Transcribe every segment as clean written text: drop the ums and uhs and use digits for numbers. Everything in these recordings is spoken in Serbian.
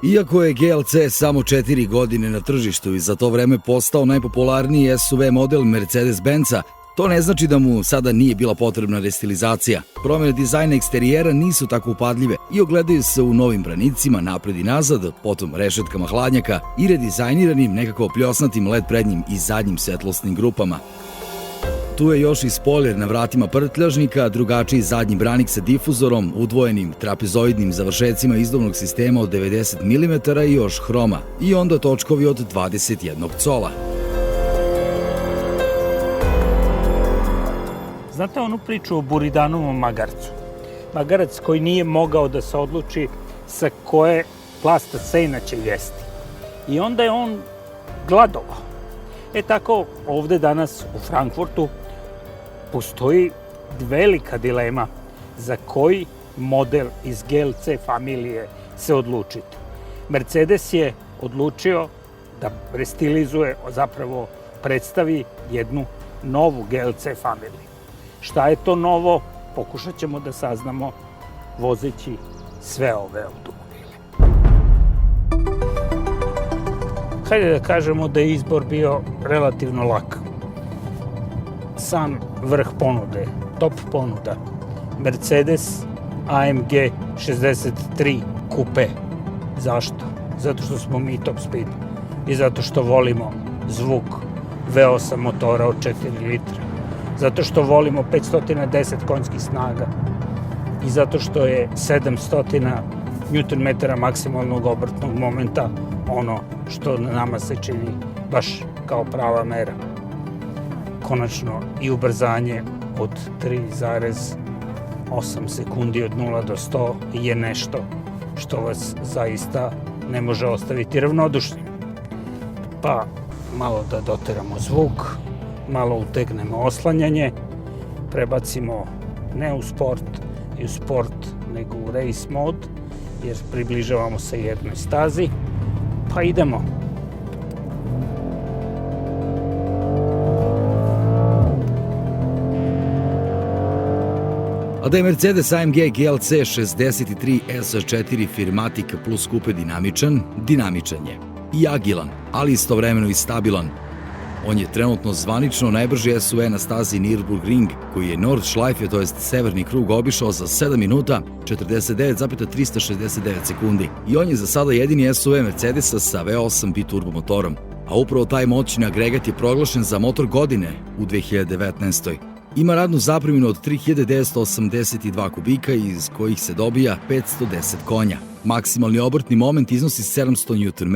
Iako je GLC samo 4 godine na tržištu i za to vreme postao najpopularniji SUV model Mercedes-Benza, to ne znači da mu sada nije bila potrebna restilizacija. Promjene dizajna eksterijera nisu tako upadljive i ogledaju se u novim branicima napred i nazad, potom rešetkama hladnjaka i redizajniranim nekako pljosnatim LED prednjim i zadnjim svetlosnim grupama. Tu je još i spoiler na vratima prtljažnika, drugačiji zadnji branik sa difuzorom, udvojenim trapezoidnim završecima izduvnog sistema od 90 mm i još hroma, i onda točkovi od 21 cola. Znate onu priču o Buridanovom magarcu? Magarac koji nije mogao da se odluči sa koje plasta sena će jesti. I onda je on gladovao. Tako ovde danas u Frankfurtu postoji velika dilema za koji model iz GLC familije se odlučiti. Mercedes je odlučio da restilizuje, zapravo predstavi jednu novu GLC familiju. Šta je to novo? Pokušat ćemo da saznamo vozeći sve ove automobile. Hajde da kažemo da je izbor bio relativno lak. Sam vrh ponude, top ponuda, Mercedes AMG 63 Coupe. Zašto? Zato što smo mi top speed i zato što volimo zvuk V8 motora od 4 litra. Zato što volimo 510 konjskih snaga i zato što je 700 Nm maksimalnog obrtnog momenta ono što na nama se čini baš kao prava mera. Konačno i ubrzanje od 3,8 sekundi od 0 do 100 je nešto što vas zaista ne može ostaviti ravnodušnim. Pa malo da doteramo zvuk, malo utegnemo oslanjanje, prebacimo ne u sport i u sport, nego u race mod, jer približavamo se jednoj stazi, pa idemo. A da je Mercedes AMG GLC 63 S4 Firmatic Plus Coupe dinamičan je i agilan, ali istovremeno i stabilan. On je trenutno zvanično najbrži SUV na stazi Nürburgring, koji je Nordschleife, to jest severni krug, obišao za 7 minuta 49,369 sekundi. I on je za sada jedini SUV Mercedesa sa V8 biturbo motorom. A upravo taj moćni agregat je proglašen za motor godine u 2019. Ima radnu zapreminu od 3982 kubika, iz kojih se dobija 510 konja. Maksimalni obrtni moment iznosi 700 Nm.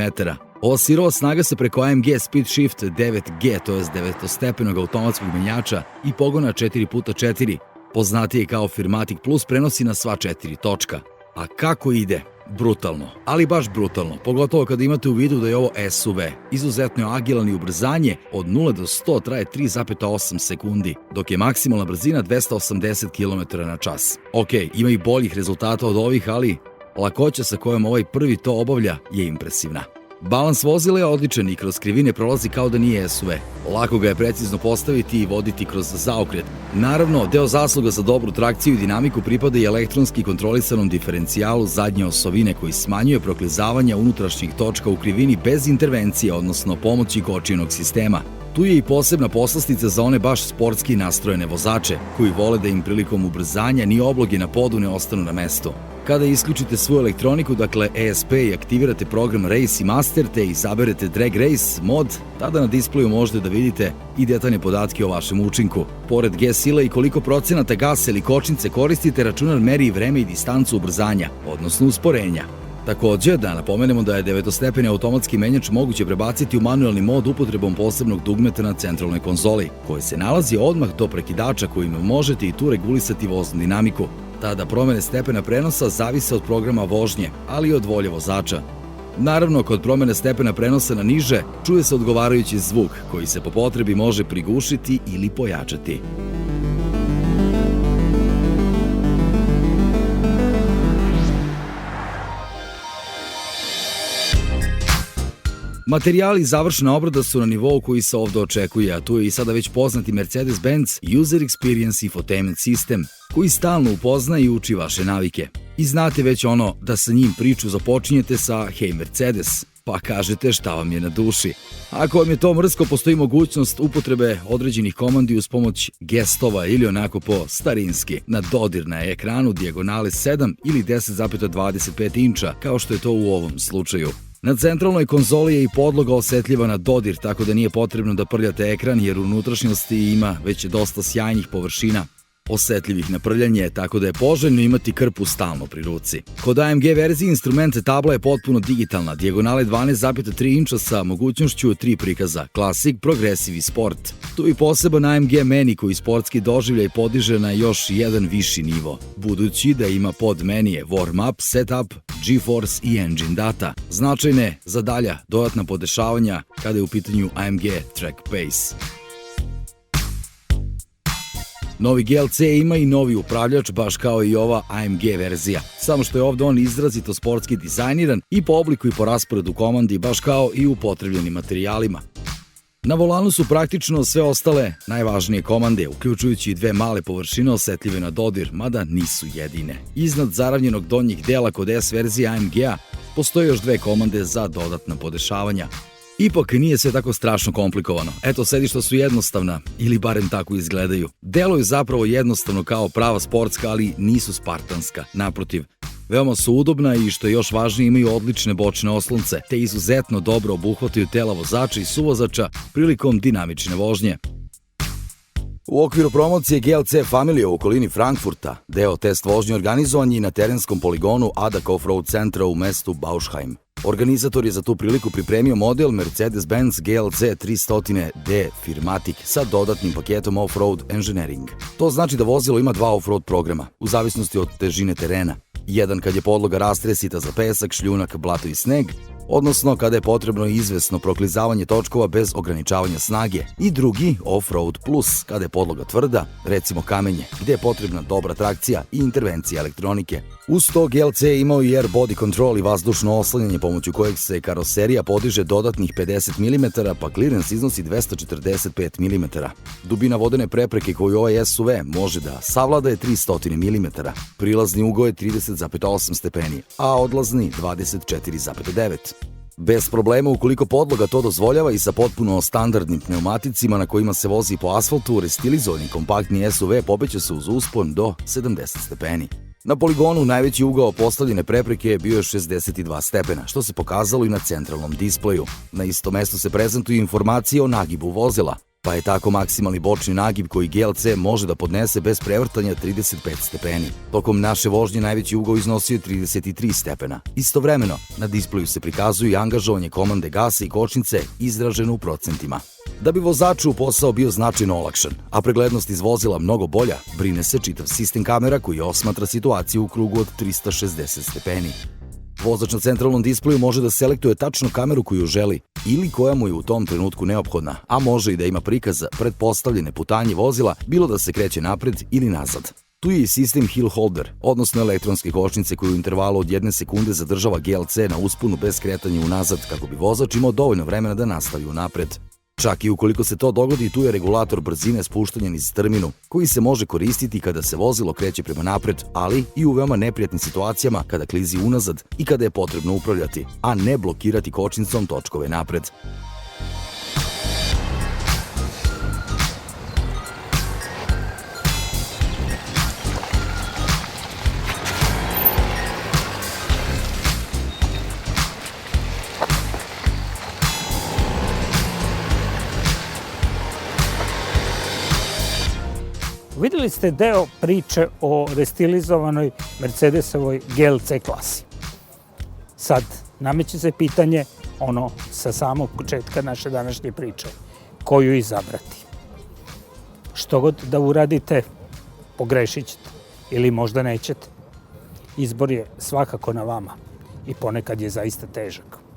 Ova sirova snaga se preko AMG Speedshift 9G, to je 9-stepenog automatskog menjača i pogona 4x4, poznatije kao Firmatic Plus, prenosi na sva 4 točka. A kako ide? Brutalno, ali baš brutalno, pogotovo kada imate u vidu da je ovo SUV. Izuzetno je agilan i ubrzanje od 0 do 100 traje 3,8 sekundi, dok je maksimalna brzina 280 km/h. Ok, ima i boljih rezultata od ovih, ali lakoća sa kojom ovaj prvi to obavlja je impresivna. Balans vozila je odličan i kroz krivine prolazi kao da nije SUV. Lako ga je precizno postaviti i voditi kroz zaokret. Naravno, deo zasluga za dobru trakciju i dinamiku pripada i elektronski kontrolisanom diferencijalu zadnje osovine koji smanjuje proklizavanja unutrašnjih točka u krivini bez intervencije, odnosno pomoći kočionog sistema. Tu je i posebna poslastica za one baš sportski nastrojene vozače, koji vole da im prilikom ubrzanja ni obloge na podu ne ostanu na mestu. Kada isključite svu elektroniku, dakle ESP, i aktivirate program Race i Master te izaberete Drag Race mod, tada na displeju možete da vidite i detaljne podatke o vašem učinku. Pored G sile i koliko procenata gasa ili kočnice koristite, računar meri i vreme i distancu ubrzanja, odnosno usporenja. Takođe, da napomenemo da je 9-stepeni automatski menjač moguće prebaciti u manuelni mod upotrebom posebnog dugmeta na centralnoj konzoli, koji se nalazi odmah do prekidača kojim možete i tu regulisati voznu dinamiku. Tada promene stepena prenosa zavise od programa vožnje, ali i od volje vozača. Naravno, kod promene stepena prenosa na niže, čuje se odgovarajući zvuk, koji se po potrebi može prigušiti ili pojačati. Materijali i završena obrada su na nivou koji se ovde očekuje, a tu je i sada već poznati Mercedes-Benz User Experience Infotainment System, koji stalno upozna i uči vaše navike. I znate već ono da sa njim priču započinjete sa Hey Mercedes, pa kažete šta vam je na duši. Ako vam je to mrsko, postoji mogućnost upotrebe određenih komandi uz pomoć gestova ili onako po starinski, na dodir na ekranu dijagonale 7 ili 10,25 inča, kao što je to u ovom slučaju. Na centralnoj konzoli je i podloga osetljiva na dodir, tako da nije potrebno da prljate ekran jer u unutrašnjosti ima već dosta sjajnih površina osetljivih na prljanje, tako da je poželjno imati krpu stalno pri ruci. Kod AMG verzije instrument tabla je potpuno digitalna, dijagonale 12,3 inča sa mogućnošću 3 prikaza, Classic, Progressive i Sport. Tu i poseban AMG meni koji sportski doživljaj podiže na još jedan viši nivo, budući da ima pod menije Warm Up, Setup, GeForce i Engine Data, značajne za dalja dodatna podešavanja kada je u pitanju AMG Track Pace. Novi GLC ima i novi upravljač, baš kao i ova AMG verzija, samo što je ovde on izrazito sportski dizajniran i po obliku i po rasporedu komandi, baš kao i u upotrebljenim materijalima. Na volanu su praktično sve ostale najvažnije komande, uključujući i 2 male površine osetljive na dodir, mada nisu jedine. Iznad zaravljenog donjih dela kod S verzije AMG-a postoje još 2 komande za dodatna podešavanja. Ipak nije sve tako strašno komplikovano. Eto, sedišta su jednostavna, ili barem tako izgledaju. Deluju zapravo jednostavno kao prava sportska, ali nisu spartanska. Naprotiv, veoma su udobna i što je još važnije imaju odlične bočne oslonce, te izuzetno dobro obuhvataju tela vozača i suvozača prilikom dinamične vožnje. U okviru promocije GLC Familia u okolini Frankfurta, deo test vožnje organizovan je i na terenskom poligonu Adak Offroad centra u mestu Bauschheim. Organizator je za tu priliku pripremio model Mercedes-Benz GLC 300D Firmatic sa dodatnim paketom off-road engineering. To znači da vozilo ima 2 off-road programa, u zavisnosti od težine terena. Jedan kad je podloga rastresita za pesak, šljunak, blato i sneg, odnosno kada je potrebno izvesno proklizavanje točkova bez ograničavanja snage, i drugi Off-Road Plus, kada je podloga tvrda, recimo kamenje, gde je potrebna dobra trakcija i intervencija elektronike. Uz to GLC je imao i air body control i vazdušno oslanjanje pomoću kojeg se karoserija podiže dodatnih 50 mm, pa clearance iznosi 245 mm. Dubina vodene prepreke koju ovaj SUV može da savlada je 300 mm. Prilazni ugao je 30,8 stepeni, a odlazni 24,9. Bez problema ukoliko podloga to dozvoljava i sa potpuno standardnim pneumaticima na kojima se vozi po asfaltu, restilizovani kompaktni SUV popeće se uz uspon do 70 stepeni. Na poligonu najveći ugao postavljene prepreke bio je 62 stepena, što se pokazalo i na centralnom displeju. Na isto mesto se prezentuju informacije o nagibu vozila, pa je tako maksimalni bočni nagib koji GLC može da podnese bez prevrtanja 35 stepeni. Tokom naše vožnje najveći ugao iznosio je 33 stepena. Istovremeno, na displeju se prikazuju i angažovanje komande gasa i kočnice izraženo u procentima. Da bi vozaču posao bio značajno olakšan, a preglednost iz vozila mnogo bolja, brine se čitav sistem kamera koji osmatra situaciju u krugu od 360 stepeni. Vozač na centralnom displeju može da selektuje tačno kameru koju želi ili koja mu je u tom trenutku neophodna, a može i da ima prikaz pretpostavljene putanje vozila, bilo da se kreće napred ili nazad. Tu je i sistem hill holder, odnosno elektronske kočnice koju u intervalu od 1 sekunde zadržava GLC na usponu bez kretanja unazad kako bi vozač imao dovoljno vremena da nastavi unapred. Čak i ukoliko se to dogodi, tu je regulator brzine spuštanjem iz terminu, koji se može koristiti kada se vozilo kreće prema napred, ali i u veoma neprijatnim situacijama kada klizi unazad i kada je potrebno upravljati, a ne blokirati kočnicom točkove napred. Videli ste deo priče o restilizovanoj Mercedesovoj GLC klasi. Sad, nameće se pitanje, ono sa samog početka naše današnje priče, koju izabrati. Što god da uradite, pogrešit ćete ili možda nećete. Izbor je svakako na vama i ponekad je zaista težak.